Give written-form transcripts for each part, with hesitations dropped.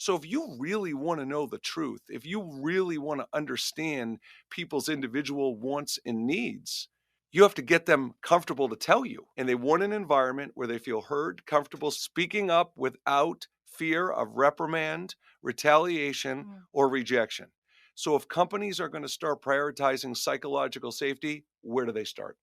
So if you really want to know the truth, if you really want to understand people's individual wants and needs, you have to get them comfortable to tell you. And they want an environment where they feel heard, comfortable speaking up without fear of reprimand, retaliation, Mm. or rejection. So if companies are going to start prioritizing psychological safety, where do they start?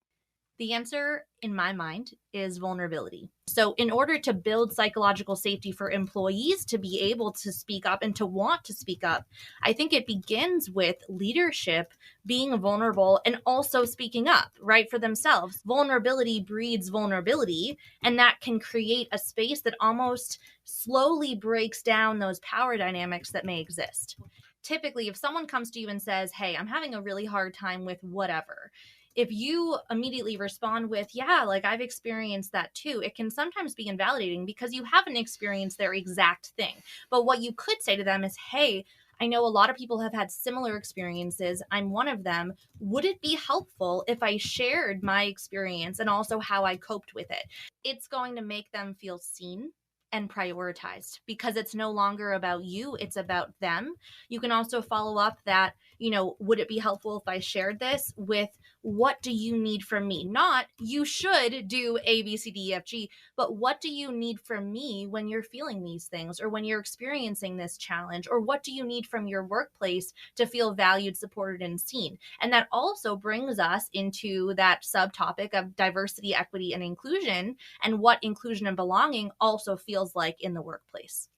The answer, in my mind, is vulnerability. So, in order to build psychological safety for employees to be able to speak up and to want to speak up, I think it begins with leadership being vulnerable and also speaking up, right, for themselves. Vulnerability breeds vulnerability, and that can create a space that almost slowly breaks down those power dynamics that may exist. Typically, if someone comes to you and says, "Hey, I'm having a really hard time with whatever," if you immediately respond with, "Yeah, like I've experienced that too," it can sometimes be invalidating because you haven't experienced their exact thing. But what you could say to them is, "Hey, I know a lot of people have had similar experiences. I'm one of them. Would it be helpful if I shared my experience and also how I coped with it?" It's going to make them feel seen and prioritized because it's no longer about you, it's about them. You can also follow up that, would it be helpful if I shared this with, what do you need from me? Not you should do A, B, C, D, E, F, G, but what do you need from me when you're feeling these things or when you're experiencing this challenge? Or what do you need from your workplace to feel valued, supported, and seen? And that also brings us into that subtopic of diversity, equity, and inclusion, and what inclusion and belonging also feels like in the workplace.